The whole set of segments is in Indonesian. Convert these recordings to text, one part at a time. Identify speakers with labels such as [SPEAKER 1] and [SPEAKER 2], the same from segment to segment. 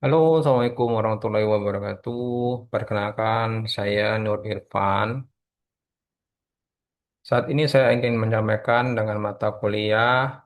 [SPEAKER 1] Halo, Assalamualaikum warahmatullahi wabarakatuh. Perkenalkan, saya Nur Irfan. Saat ini saya ingin menyampaikan dengan mata kuliah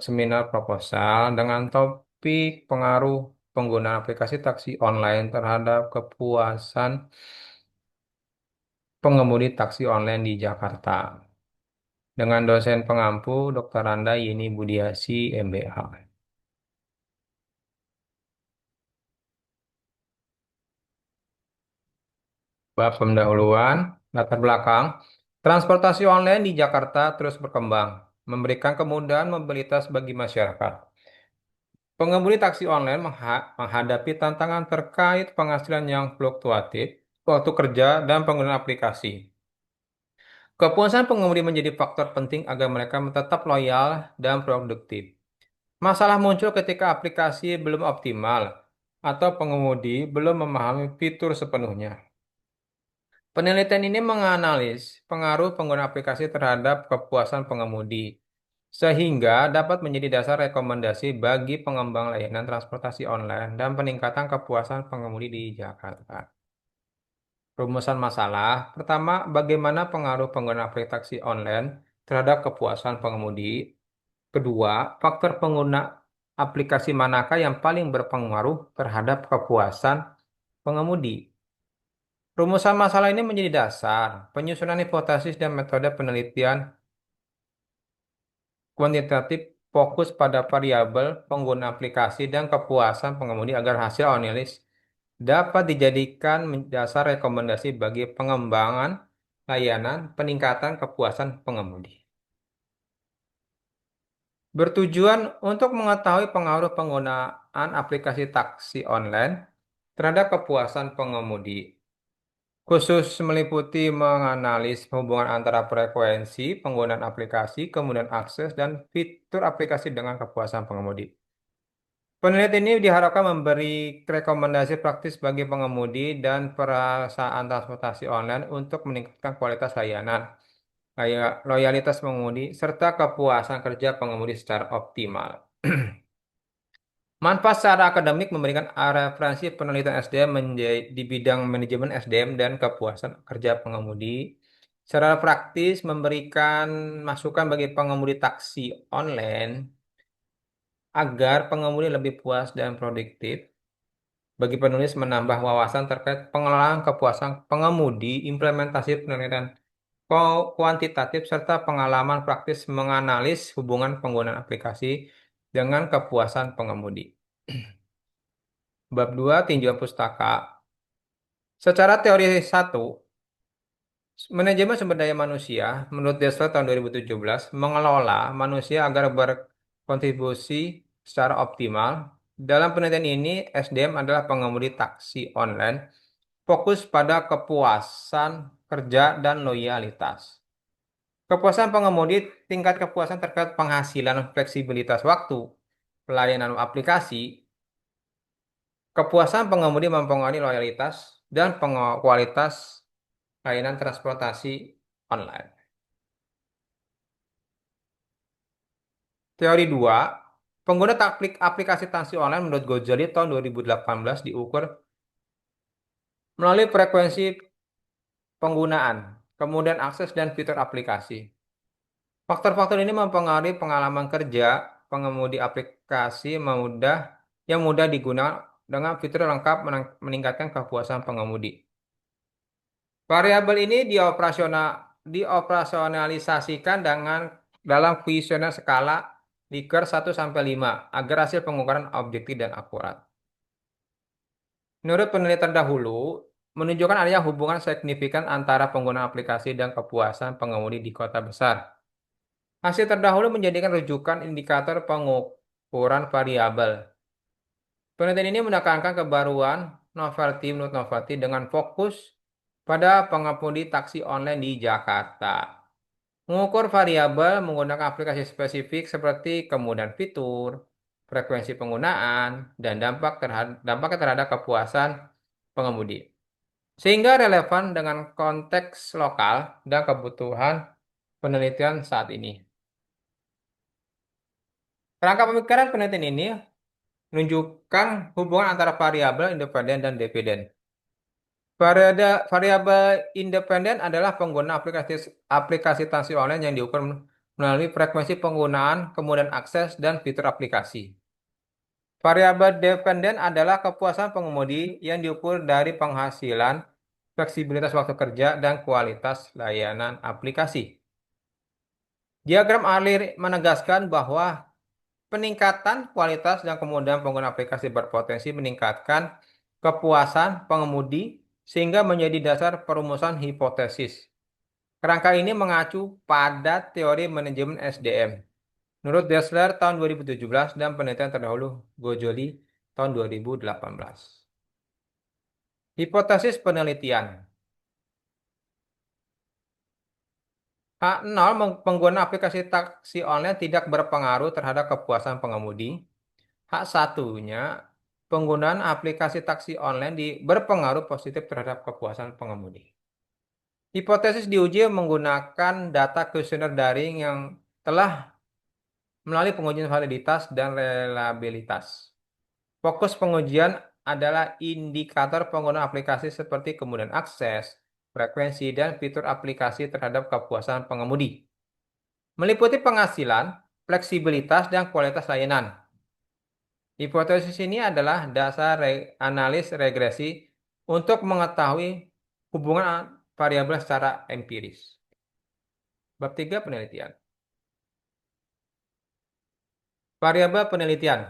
[SPEAKER 1] seminar proposal dengan topik pengaruh penggunaan aplikasi taksi online terhadap kepuasan pengemudi taksi online di Jakarta. Dengan dosen pengampu Dr. Randa Yeni Budiasi, MBH. Bab pendahuluan, latar belakang. Transportasi online di Jakarta terus berkembang, memberikan kemudahan mobilitas bagi masyarakat. Pengemudi taksi online menghadapi tantangan terkait penghasilan yang fluktuatif, waktu kerja, dan penggunaan aplikasi. Kepuasan pengemudi menjadi faktor penting agar mereka tetap loyal dan produktif. Masalah muncul ketika aplikasi belum optimal atau pengemudi belum memahami fitur sepenuhnya. Penelitian ini menganalisis pengaruh pengguna aplikasi terhadap kepuasan pengemudi, sehingga dapat menjadi dasar rekomendasi bagi pengembang layanan transportasi online dan peningkatan kepuasan pengemudi di Jakarta. Rumusan masalah, pertama, bagaimana pengaruh penggunaan aplikasi online terhadap kepuasan pengemudi? Kedua, faktor pengguna aplikasi manakah yang paling berpengaruh terhadap kepuasan pengemudi? Rumusan masalah ini menjadi dasar penyusunan hipotesis dan metode penelitian kuantitatif fokus pada variabel pengguna aplikasi dan kepuasan pengemudi agar hasil analisis dapat dijadikan dasar rekomendasi bagi pengembangan layanan peningkatan kepuasan pengemudi. Bertujuan untuk mengetahui pengaruh penggunaan aplikasi taksi online terhadap kepuasan pengemudi. Khusus meliputi menganalisis hubungan antara frekuensi penggunaan aplikasi, kemudian akses, dan fitur aplikasi dengan kepuasan pengemudi. Penelitian ini diharapkan memberi rekomendasi praktis bagi pengemudi dan perusahaan transportasi online untuk meningkatkan kualitas layanan, loyalitas pengemudi, serta kepuasan kerja pengemudi secara optimal. Manfaat secara akademik memberikan referensi penelitian SDM di bidang manajemen SDM dan kepuasan kerja pengemudi. Secara praktis memberikan masukan bagi pengemudi taksi online agar pengemudi lebih puas dan produktif. Bagi penulis menambah wawasan terkait pengelolaan kepuasan pengemudi, implementasi penelitian kuantitatif, serta pengalaman praktis menganalisis hubungan penggunaan aplikasi dengan kepuasan pengemudi. Bab 2 tinjauan pustaka. Secara teori satu, manajemen sumber daya manusia menurut Dresler tahun 2017 mengelola manusia agar berkontribusi secara optimal. Dalam penelitian ini, SDM adalah pengemudi taksi online, fokus pada kepuasan kerja dan loyalitas. Kepuasan pengemudi, tingkat kepuasan terkait penghasilan, fleksibilitas waktu, pelayanan aplikasi. Kepuasan pengemudi mempengaruhi loyalitas dan kualitas layanan transportasi online. Teori 2, pengguna aplikasi taksi online menurut Gozali tahun 2018 diukur melalui frekuensi penggunaan, kemudian akses dan fitur aplikasi. Faktor-faktor ini mempengaruhi pengalaman kerja pengemudi aplikasi yang mudah digunakan dengan fitur lengkap meningkatkan kepuasan pengemudi. Variabel ini dioperasionalisasikan dalam kuesioner skala Likert 1 sampai 5 agar hasil pengukuran objektif dan akurat. Menurut penelitian dahulu, menunjukkan adanya hubungan signifikan antara penggunaan aplikasi dan kepuasan pengemudi di kota besar. Hasil terdahulu menjadikan rujukan indikator pengukuran variabel. Penelitian ini menekankan kebaruan novelty menurut novelty dengan fokus pada pengemudi taksi online di Jakarta. Mengukur variabel menggunakan aplikasi spesifik seperti kemudahan fitur, frekuensi penggunaan, dan dampaknya terhadap kepuasan pengemudi. Sehingga relevan dengan konteks lokal dan kebutuhan penelitian saat ini. Kerangka pemikiran penelitian ini menunjukkan hubungan antara variabel independen dan dependen. Variabel independen adalah pengguna aplikasi taksi online yang diukur melalui frekuensi penggunaan, kemudian akses, dan fitur aplikasi. Variabel dependen adalah kepuasan pengemudi yang diukur dari penghasilan, fleksibilitas waktu kerja, dan kualitas layanan aplikasi. Diagram alir menegaskan bahwa peningkatan kualitas dan kemudahan pengguna aplikasi berpotensi meningkatkan kepuasan pengemudi sehingga menjadi dasar perumusan hipotesis. Kerangka ini mengacu pada teori manajemen SDM. Menurut Dessler tahun 2017 dan penelitian terdahulu Gojoli tahun 2018. Hipotesis penelitian. H0 pengguna aplikasi taksi online tidak berpengaruh terhadap kepuasan pengemudi. H1-nya penggunaan aplikasi taksi online berpengaruh positif terhadap kepuasan pengemudi. Hipotesis diuji menggunakan data kuesioner daring yang telah melalui pengujian validitas dan reliabilitas. Fokus pengujian adalah indikator penggunaan aplikasi seperti kemudahan akses, frekuensi, dan fitur aplikasi terhadap kepuasan pengemudi. Meliputi penghasilan, fleksibilitas, dan kualitas layanan. Hipotesis ini adalah dasar analis regresi untuk mengetahui hubungan variabel secara empiris. Bab 3 penelitian. Variabel penelitian.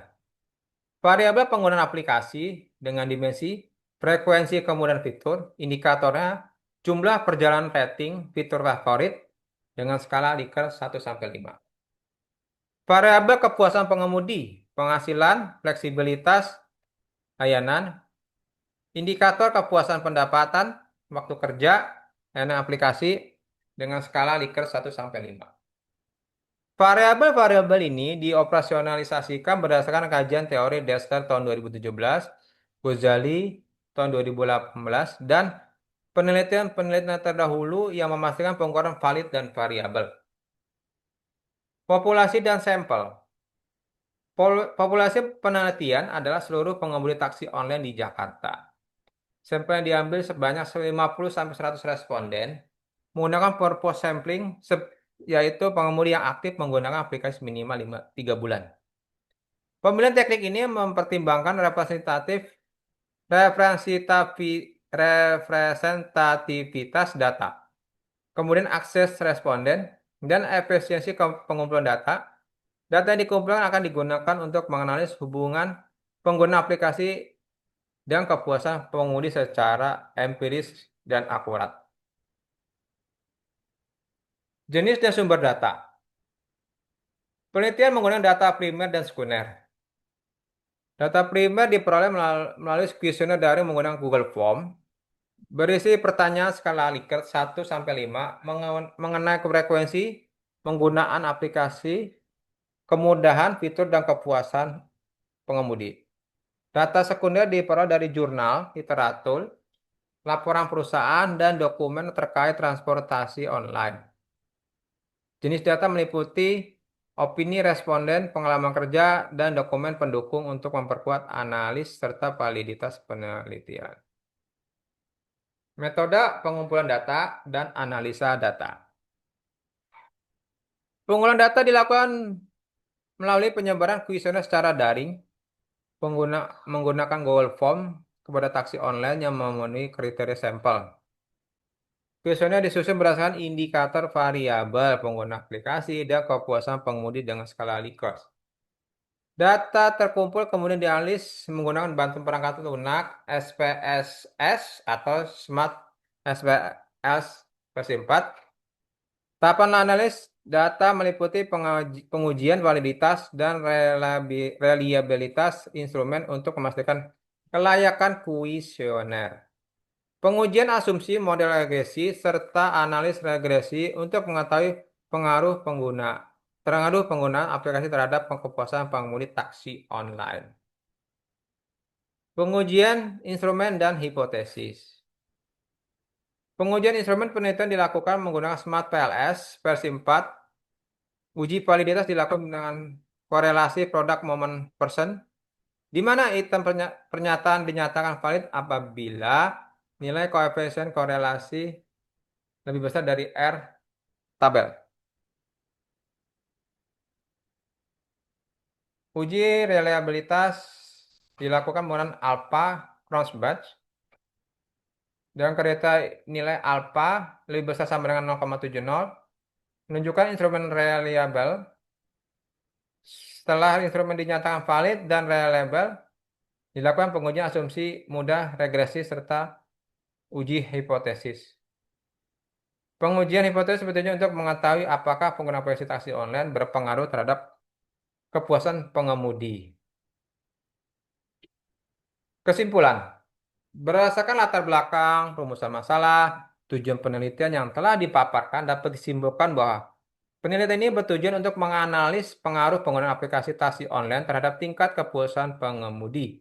[SPEAKER 1] Variabel penggunaan aplikasi dengan dimensi, frekuensi kemudian fitur, indikatornya, jumlah perjalanan rating, fitur favorit dengan skala Likert 1-5. Variabel kepuasan pengemudi, penghasilan, fleksibilitas, layanan, indikator kepuasan pendapatan, waktu kerja, layanan aplikasi dengan skala Likert 1-5. Variabel-variabel ini dioperasionalisasikan berdasarkan kajian teori Dessler tahun 2017, Ghazali tahun 2018, dan penelitian-penelitian terdahulu yang memastikan pengukuran valid dan variabel. Populasi dan sampel. Populasi penelitian adalah seluruh pengemudi taksi online di Jakarta. Sampel yang diambil sebanyak 50-100 responden menggunakan purpose sampling, yaitu pengemudi yang aktif menggunakan aplikasi minimal 3 bulan. Pemilihan teknik ini mempertimbangkan representativitas data, kemudian akses responden, dan efisiensi pengumpulan data. Data yang dikumpulkan akan digunakan untuk menganalisis hubungan pengguna aplikasi dan kepuasan pengemudi secara empiris dan akurat. Jenis dan sumber data. Penelitian menggunakan data primer dan sekunder. Data primer diperoleh melalui kuesioner daring menggunakan Google Form. Berisi pertanyaan skala Likert 1-5 mengenai frekuensi penggunaan aplikasi, kemudahan, fitur, dan kepuasan pengemudi. Data sekunder diperoleh dari jurnal, literatur, laporan perusahaan, dan dokumen terkait transportasi online. Jenis data meliputi opini responden, pengalaman kerja, dan dokumen pendukung untuk memperkuat analis serta validitas penelitian. Metode pengumpulan data dan analisa data. Pengumpulan data dilakukan melalui penyebaran kuesioner secara daring menggunakan Google Form kepada taksi online yang memenuhi kriteria sampel. Kuesioner disusun berdasarkan indikator variabel pengguna aplikasi dan kepuasan pengemudi dengan skala Likert. Data terkumpul kemudian dianalisis menggunakan bantuan perangkat lunak SPSS atau Smart SPSS versi 4. Tahapan analis data meliputi pengujian validitas dan reliabilitas instrumen untuk memastikan kelayakan kuesioner. Pengujian asumsi model regresi serta analis regresi untuk mengetahui pengaruh penggunaan aplikasi terhadap kepuasan pengemudi taksi online. Pengujian instrumen dan hipotesis. Pengujian instrumen penelitian dilakukan menggunakan Smart PLS versi 4. Uji validitas dilakukan dengan korelasi product moment person Di mana item pernyataan dinyatakan valid apabila nilai koefisien korelasi lebih besar dari R tabel. Uji reliabilitas dilakukan menggunakan alpha crossbatch dengan kriteria nilai alpha lebih besar sama dengan 0,70, menunjukkan instrumen reliable. Setelah instrumen dinyatakan valid dan reliable, dilakukan pengujian asumsi mudah regresi serta uji hipotesis. Pengujian hipotesis sebetulnya untuk mengetahui apakah penggunaan aplikasi taksi online berpengaruh terhadap kepuasan pengemudi. Kesimpulan, berdasarkan latar belakang, rumusan masalah, tujuan penelitian yang telah dipaparkan dapat disimpulkan bahwa penelitian ini bertujuan untuk menganalisis pengaruh penggunaan aplikasi taksi online terhadap tingkat kepuasan pengemudi.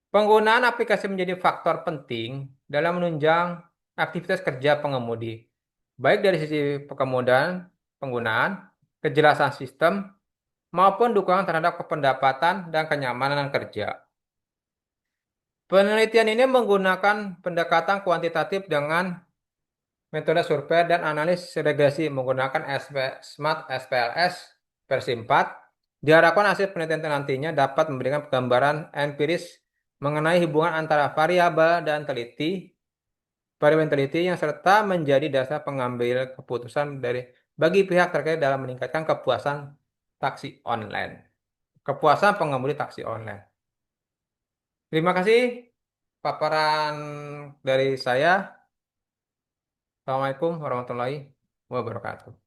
[SPEAKER 1] Penggunaan aplikasi menjadi faktor penting dalam menunjang aktivitas kerja pengemudi, baik dari sisi kemudahan penggunaan, kejelasan sistem, maupun dukungan terhadap kependapatan dan kenyamanan kerja. Penelitian ini menggunakan pendekatan kuantitatif dengan metode survei dan analisis regresi menggunakan Smart SPLS versi 4. Diharapkan hasil penelitian nantinya dapat memberikan gambaran empiris mengenai hubungan antara variabel teliti yang serta menjadi dasar pengambil keputusan bagi pihak terkait dalam meningkatkan kepuasan taksi online. Kepuasan pengemudi taksi online. Terima kasih paparan dari saya. Assalamualaikum warahmatullahi wabarakatuh.